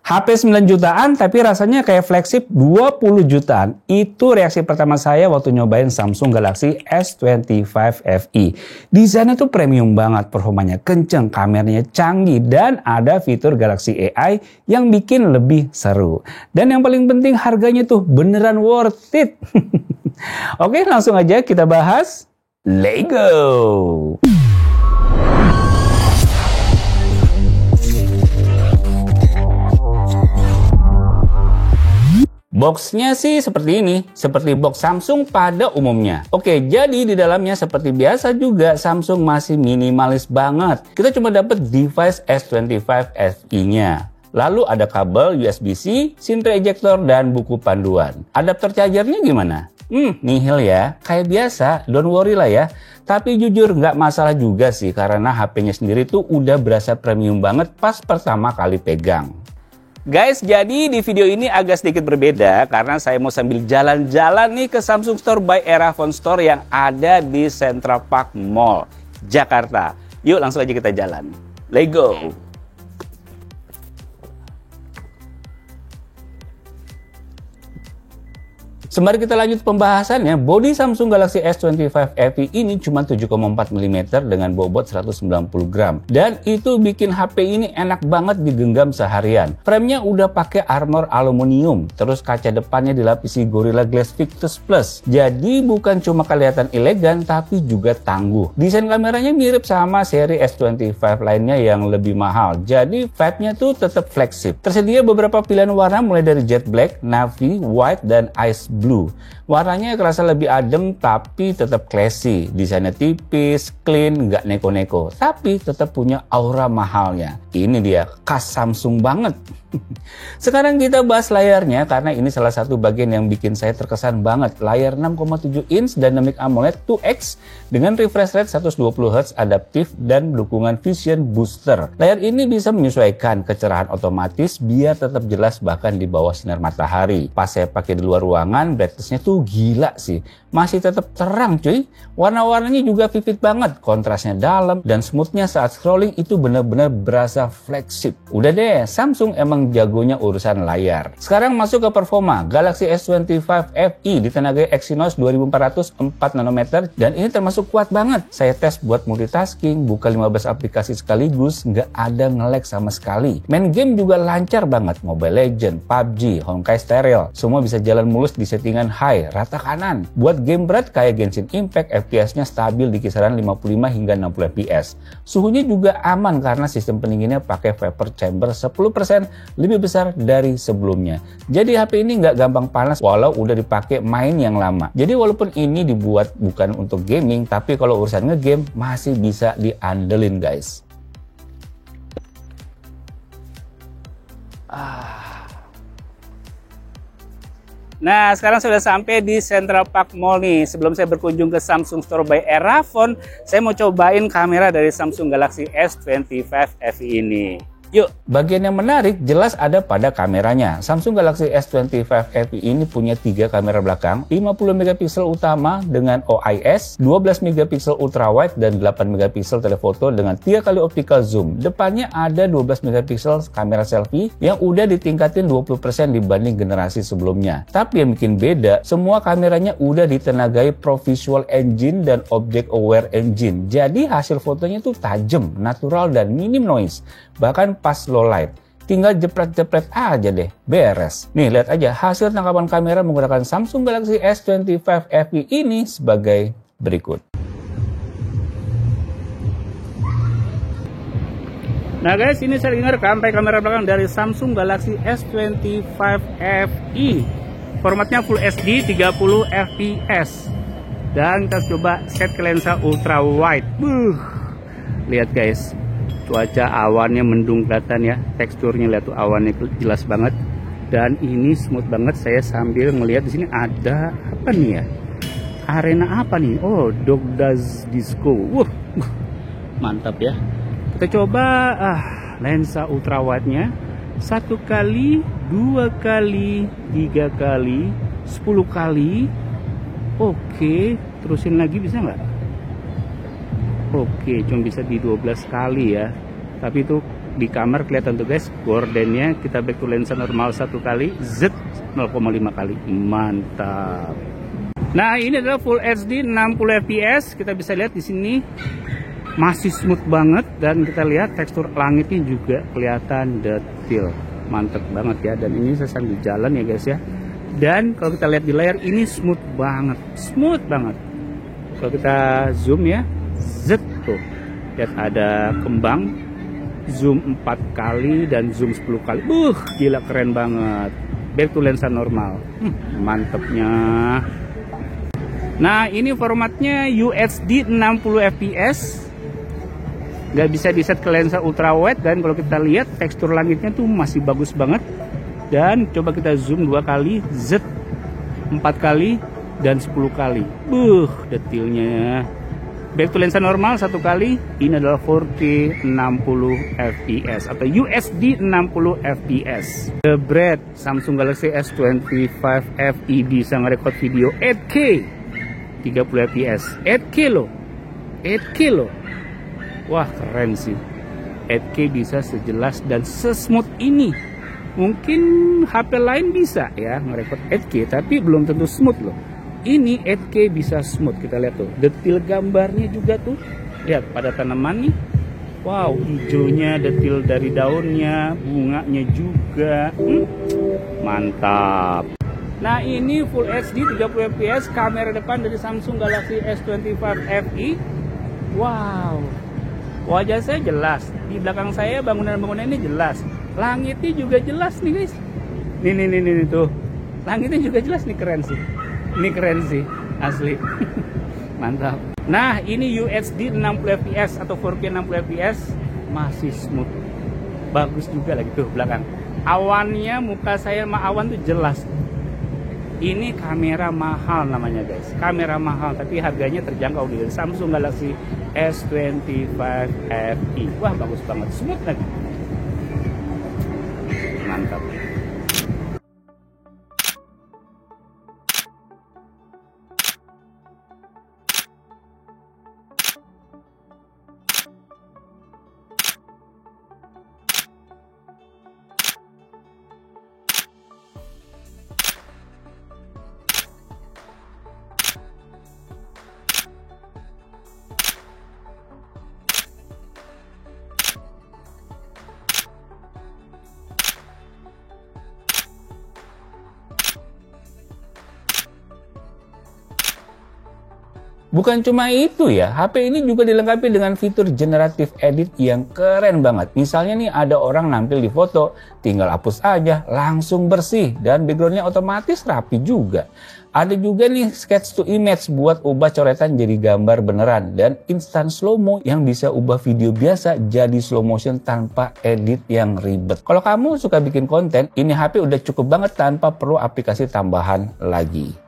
HP 9 jutaan tapi rasanya kayak flagship 20 jutaan. Itu reaksi pertama saya waktu nyobain Samsung Galaxy S25 FE. Desainnya tuh premium banget, performanya kenceng, kameranya canggih, dan ada fitur Galaxy AI yang bikin lebih seru. Dan yang paling penting harganya tuh beneran worth it. Oke, langsung aja kita bahas. Let's go! Boxnya sih seperti ini, seperti box Samsung pada umumnya. Oke, jadi di dalamnya seperti biasa juga Samsung masih minimalis banget. Kita cuma dapat device S25 FE-nya. Lalu ada kabel USB-C, SIM tray ejector, dan buku panduan. Adapter chargernya gimana? Nihil ya. Kayak biasa, don't worry lah ya. Tapi jujur nggak masalah juga sih, karena HP-nya sendiri tuh udah berasa premium banget pas pertama kali pegang. Guys, jadi di video ini agak sedikit berbeda karena saya mau sambil jalan-jalan nih ke Samsung Store by Erafone Store yang ada di Central Park Mall, Jakarta. Yuk langsung aja kita jalan. Let's go! Sembari kita lanjut pembahasannya, bodi Samsung Galaxy S25 FE ini cuma 7,4 mm dengan bobot 190 gram. Dan itu bikin HP ini enak banget digenggam seharian. Framenya udah pakai armor aluminium, terus kaca depannya dilapisi Gorilla Glass Victus Plus. Jadi bukan cuma kelihatan elegan, tapi juga tangguh. Desain kameranya mirip sama seri S25 lainnya yang lebih mahal. Jadi vibe-nya tuh tetap flagship. Tersedia beberapa pilihan warna mulai dari jet black, navy, white, dan ice blue. Warnanya kerasa lebih adem tapi tetap classy. Desainnya tipis, clean, nggak neko-neko. Tapi tetap punya aura mahalnya. Ini dia, khas Samsung banget. Sekarang kita bahas layarnya karena ini salah satu bagian yang bikin saya terkesan banget. Layar 6,7 inch Dynamic AMOLED 2X dengan refresh rate 120Hz adaptif dan dukungan Vision Booster. Layar ini bisa menyesuaikan kecerahan otomatis biar tetap jelas bahkan di bawah sinar matahari. Pas saya pakai di luar ruangan, brightness-nya tuh gila sih. Masih tetap terang cuy. Warna-warnanya juga vivid banget. Kontrasnya dalam dan smoothnya saat scrolling itu benar-benar berasa flagship. Udah deh, Samsung emang jagonya urusan layar. Sekarang masuk ke performa. Galaxy S25 FE ditenagai Exynos 2400 4 nanometer dan ini termasuk kuat banget. Saya tes buat multitasking, buka 15 aplikasi sekaligus, nggak ada nge-lag sama sekali. Main game juga lancar banget. Mobile Legends, PUBG, Honkai Star Rail, semua bisa jalan mulus di settingan high, rata kanan. Buat game berat kayak Genshin Impact, FPS-nya stabil di kisaran 55 hingga 60 FPS. Suhunya juga aman karena sistem pendinginnya pakai vapor chamber 10% lebih besar dari sebelumnya. Jadi HP ini nggak gampang panas walau udah dipakai main yang lama. Jadi walaupun ini dibuat bukan untuk gaming, tapi kalau urusan ngegame masih bisa diandelin guys. Nah, sekarang sudah sampai di Central Park Mall nih. Sebelum saya berkunjung ke Samsung Store by Erafone, saya mau cobain kamera dari Samsung Galaxy S25 FE ini. Yuk, bagian yang menarik jelas ada pada kameranya. Samsung Galaxy S25 FE ini punya 3 kamera belakang, 50 megapiksel utama dengan OIS, 12 megapiksel ultrawide, dan 8 megapiksel telefoto dengan 3 kali optical zoom. Depannya ada 12 megapiksel kamera selfie yang udah ditingkatin 20% dibanding generasi sebelumnya. Tapi yang bikin beda, semua kameranya udah ditenagai Pro Visual Engine dan Object Aware Engine. Jadi hasil fotonya tuh tajam, natural, dan minim noise. Bahkan pas low light. Tinggal jepret-jepret aja deh, beres. Nih, lihat aja hasil tangkapan kamera menggunakan Samsung Galaxy S25 FE ini sebagai berikut. Nah guys, ini saya rekam kamera belakang dari Samsung Galaxy S25 FE. Formatnya Full HD 30 fps. Dan kita coba set ke lensa ultra wide. Lihat guys. Cuaca awannya mendung kelihatan ya, teksturnya lihat tuh awannya jelas banget dan ini smooth banget. Saya sambil ngelihat di sini ada apa nih ya, arena apa nih? Oh, Dog Does Disco. Mantap ya. Kita coba lensa ultrawide-nya 1 kali, 2 kali, 3 kali, 10 kali. Oke, terusin lagi bisa nggak? Oke, cuma bisa di 12 kali ya. Tapi itu di kamar kelihatan tuh guys, gordennya. Kita back to lensa normal 1 kali, Z 0,5 kali, mantap. Nah ini adalah Full HD 60 fps. Kita bisa lihat di sini masih smooth banget, dan kita lihat tekstur langitnya juga kelihatan detail, mantep banget ya. Dan ini saya sambil jalan ya guys ya. Dan kalau kita lihat di layar ini smooth banget, Kalau kita zoom ya, Z tuh, lihat ada kembang, zoom 4 kali dan zoom 10 kali. Gila keren banget. Back to lensa normal. Mantepnya. Nah, ini formatnya UHD 60 fps. Nggak bisa di set ke lensa ultra wide, dan kalau kita lihat tekstur langitnya tuh masih bagus banget. Dan coba kita zoom 2 kali, Z 4 kali dan 10 kali. Detailnya. Back to lensa normal 1 kali. Ini adalah 4K 60 fps atau UHD 60 fps. Jebret, Samsung Galaxy S25 FE bisa ngerekord video 8K 30 fps. 8K loh. 8K loh. Wah, keren sih. 8K bisa sejelas dan sesmooth ini. Mungkin HP lain bisa ya ngerekord 8K, tapi belum tentu smooth loh. Ini 8K bisa smooth. Kita lihat tuh, detail gambarnya juga tuh. Lihat pada tanaman nih. Wow, hijaunya, detail dari daunnya, bunganya juga. Mantap. Nah, ini Full HD 30 fps, kamera depan dari Samsung Galaxy S25 FE. Wow. Wajah saya jelas. Di belakang saya bangunan-bangunan ini jelas. Langitnya juga jelas nih, guys. Nih tuh. Langitnya juga jelas nih, keren sih. Ini keren sih, asli. Mantap. Nah, ini UHD 60 fps atau 4K 60 fps, masih smooth. Bagus juga lagi tuh belakang. Awannya, muka saya sama awan tuh jelas. Ini kamera mahal namanya guys. Kamera mahal tapi harganya terjangkau di Samsung Galaxy S25 FE. Wah, bagus banget, smooth lagi. Mantap. Bukan cuma itu ya, HP ini juga dilengkapi dengan fitur generative edit yang keren banget. Misalnya nih ada orang nampil di foto, tinggal hapus aja, langsung bersih, dan backgroundnya otomatis rapi juga. Ada juga nih sketch to image buat ubah coretan jadi gambar beneran, dan instant slow-mo yang bisa ubah video biasa jadi slow motion tanpa edit yang ribet. Kalau kamu suka bikin konten, ini HP udah cukup banget tanpa perlu aplikasi tambahan lagi.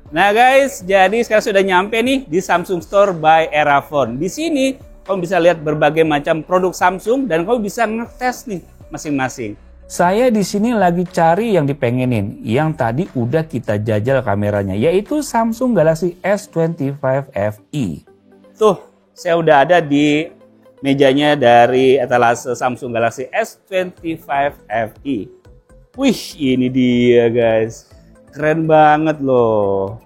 Nah guys, jadi sekarang sudah nyampe nih di Samsung Store by Erafone. Di sini kamu bisa lihat berbagai macam produk Samsung dan kamu bisa ngetes nih masing-masing. Saya di sini lagi cari yang dipengenin, yang tadi udah kita jajal kameranya, yaitu Samsung Galaxy S25 FE. Tuh, saya udah ada di mejanya dari etalase Samsung Galaxy S25 FE. Wih, ini dia guys. Keren banget loh.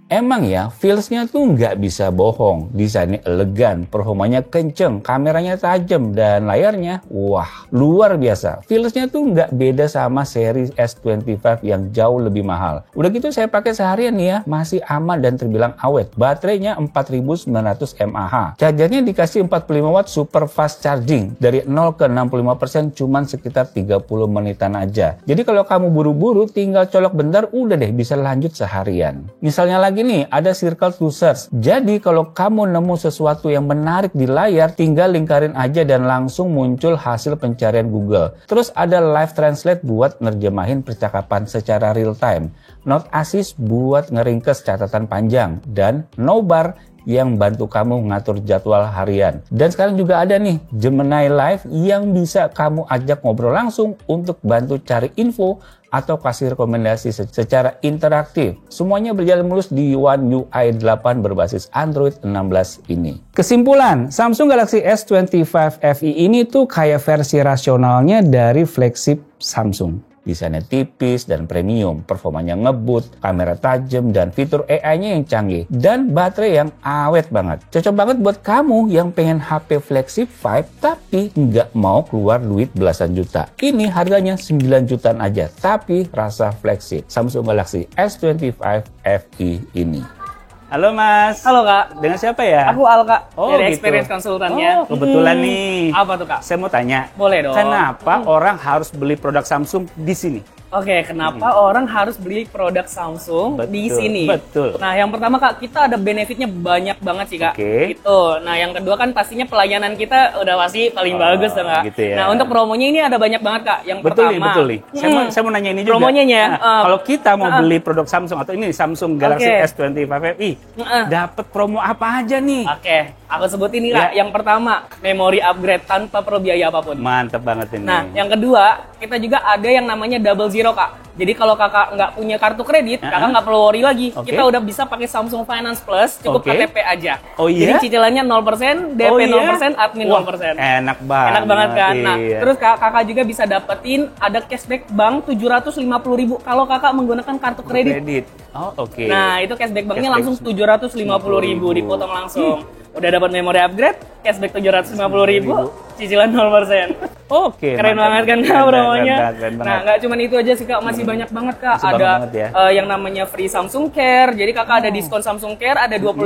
Emang ya, feels-nya tuh nggak bisa bohong. Desainnya elegan, performanya kenceng, kameranya tajam, dan layarnya, wah, luar biasa. Feels-nya tuh nggak beda sama seri S25 yang jauh lebih mahal. Udah gitu saya pakai seharian nih ya, masih aman dan terbilang awet. Baterainya 4900 mAh. Chargernya dikasih 45 watt super fast charging. Dari 0 ke 65% cuman sekitar 30 menitan aja. Jadi kalau kamu buru-buru, tinggal colok bentar, udah deh bisa lanjut seharian. Misalnya lagi nih ada circle to search. Jadi kalau kamu nemu sesuatu yang menarik di layar, tinggal lingkarin aja dan langsung muncul hasil pencarian Google. Terus ada live translate buat nerjemahin percakapan secara real time. Note assist buat ngeringkes catatan panjang, dan no bar yang bantu kamu ngatur jadwal harian. Dan sekarang juga ada nih Gemini Live yang bisa kamu ajak ngobrol langsung untuk bantu cari info atau kasih rekomendasi secara interaktif. Semuanya berjalan mulus di One UI 8 berbasis Android 16 ini. Kesimpulan, Samsung Galaxy S25 FE ini tuh kayak versi rasionalnya dari flagship Samsung. Desainnya tipis dan premium, performanya ngebut, kamera tajam, dan fitur AI-nya yang canggih, dan baterai yang awet banget. Cocok banget buat kamu yang pengen HP flagship 5 tapi nggak mau keluar duit belasan juta. Ini harganya 9 jutaan aja, tapi rasa flagship Samsung Galaxy S25 FE ini. Halo Mas. Halo Kak. Dengan siapa ya? Aku Al Kak, Oh, dari gitu. Experience Konsultannya. Kebetulan nih. Apa tuh Kak? Saya mau tanya. Boleh dong. Kenapa orang harus beli produk Samsung di sini? Oke, kenapa orang harus beli produk Samsung di Betul, sini? betul. Nah, yang pertama Kak, kita ada benefitnya banyak banget sih Kak. Oke. Gitu. Nah, yang kedua kan pastinya pelayanan kita udah pasti paling bagus dong Kak. gitu ya. Nah, untuk promonya ini ada banyak banget Kak. Yang Betul nih, pertama. betul nih. Saya mau nanya ini juga. Promonya ya. Nah, kalau kita mau beli produk Samsung atau ini Samsung Galaxy Oke. S25 FE, dapat promo apa aja nih? Oke, aku sebutin nih Kak. Ya. Yang pertama, memori upgrade tanpa perlu biaya apapun. Mantep banget ini. Nah, yang kedua, kita juga ada yang namanya double zero, Kak. Jadi kalau kakak nggak punya kartu kredit, kakak nggak perlu worry lagi. Oke. Kita udah bisa pakai Samsung Finance Plus, cukup Oke. KTP aja. Oh iya? Jadi cicilannya 0%, DP Oh iya? 0%, admin Wah, 0%. enak banget. Enak banget kan? Nah, iya. terus kakak juga bisa dapetin ada cashback bank 750.000 kalau kakak menggunakan kartu kredit. Oh, oke. Nah, itu cashback banknya Cashback langsung 750.000 dipotong langsung. Udah dapat memori upgrade, cashback 750.000, cicilan 0%. Oke. Keren mantap. banget kan Kak Keren promonya. banget. Nah, nggak cuma itu aja sih Kak, masih banyak banget Kak. Masih Ada banget ya. yang namanya free Samsung Care. Jadi Kakak ada diskon Samsung Care, ada 25%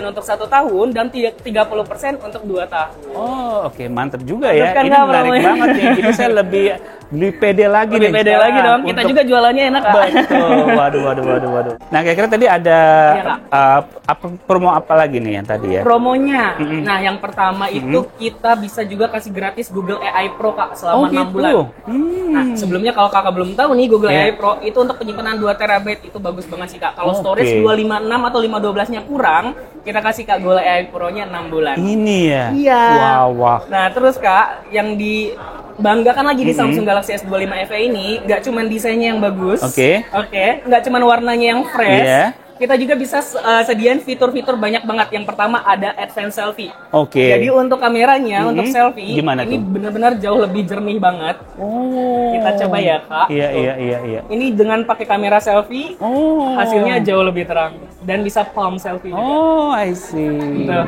untuk 1 tahun dan 30% untuk 2 tahun. Oh, oke, mantep juga Mantep ya. kan, Ini Kak, menarik promonya? banget nih. Ini saya lebih pede lagi Lebih nih. pede lagi dong. Kita untuk- juga jualannya enak Kak. Betul. Waduh. Nah, kira-kira tadi ada Iya, Kak. promo apa lagi nih yang tadi ya? Promonya. Nah, yang pertama itu kita bisa juga kasih gratis Google AI Pro Kak selama 6 bulan. Nah, sebelumnya kalau kakak belum tahu nih, Google Iya. AI Pro itu untuk penyimpanan 2 TB itu bagus banget sih Kak. Kalau Oke. storage 256 atau 512-nya kurang, kita kasih Kak Google AI Pro-nya 6 bulan. Ini ya? Iya. Wah. Nah, terus Kak, yang dibanggakan lagi di Samsung Galaxy S25 FE ini, nggak cuman desainnya yang bagus. Oke. Nggak cuman warnanya yang fresh. Iya. Kita juga bisa sediain fitur-fitur banyak banget. Yang pertama ada advance selfie. Oke. Jadi untuk kameranya, untuk selfie, Gimana ini tuh? benar-benar jauh lebih jernih banget. Oh. Kita coba ya, Kak. Iya. Ini dengan pakai kamera selfie, Oh. hasilnya jauh lebih terang dan bisa palm selfie juga. Oh, I see. Tuh,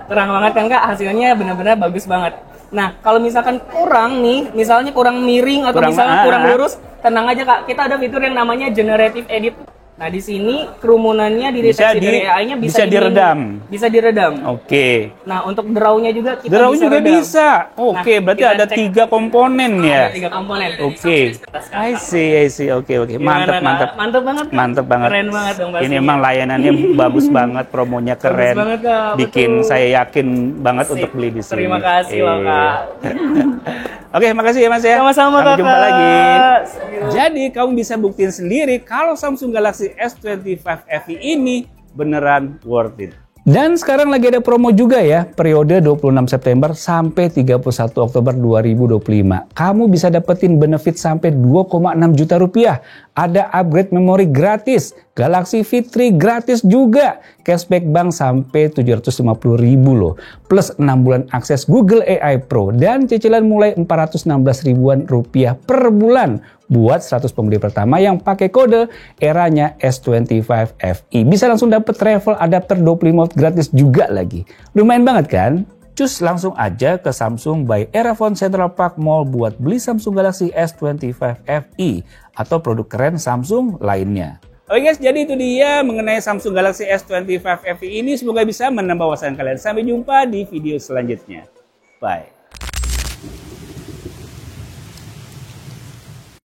terang banget kan Kak, hasilnya benar-benar bagus banget. Nah, kalau misalkan kurang nih, misalnya kurang miring atau misalnya kurang lurus, tenang aja Kak, kita ada fitur yang namanya generative edit. Nah, di sini kerumunannya dideteksi dari AI-nya bisa diredam. Bisa diredam. Oke. Nah, untuk draw-nya juga kita Draw bisa juga redam. bisa. Oke, Nah, berarti kita ada cek. 3 komponen ya. Ada 3 komponen. Oke. I see. Oke. Gimana, Mantap. Kak? Mantap banget. Kak? Mantap banget. Keren banget dong pasti. Ini emang layanannya bagus banget, promonya keren. banget, Kak. Bikin Betul. saya yakin banget Sip. untuk beli di sini. Terima kasih loh, Iya. Kak. Oke, makasih ya Mas ya. Sama-sama, Sampai jumpa Kakak. lagi. Jadi kamu bisa buktiin sendiri kalau Samsung Galaxy S25 FE ini beneran worth it. Dan sekarang lagi ada promo juga ya, periode 26 September sampai 31 Oktober 2025. Kamu bisa dapetin benefit sampai 2,6 juta rupiah. Ada upgrade memori gratis, Galaxy Fit3 gratis juga, cashback bank sampai 750.000 loh. Plus 6 bulan akses Google AI Pro dan cicilan mulai 416 ribuan rupiah per bulan. Buat 100 pembeli pertama yang pakai kode eranya S25 FE. Bisa langsung dapet travel adapter 25 watt gratis juga lagi. Lumayan banget kan? Cus langsung aja ke Samsung by Erafon Central Park Mall buat beli Samsung Galaxy S25 FE atau produk keren Samsung lainnya. Oke guys, jadi itu dia mengenai Samsung Galaxy S25 FE ini. Semoga bisa menambah wawasan kalian. Sampai jumpa di video selanjutnya. Bye.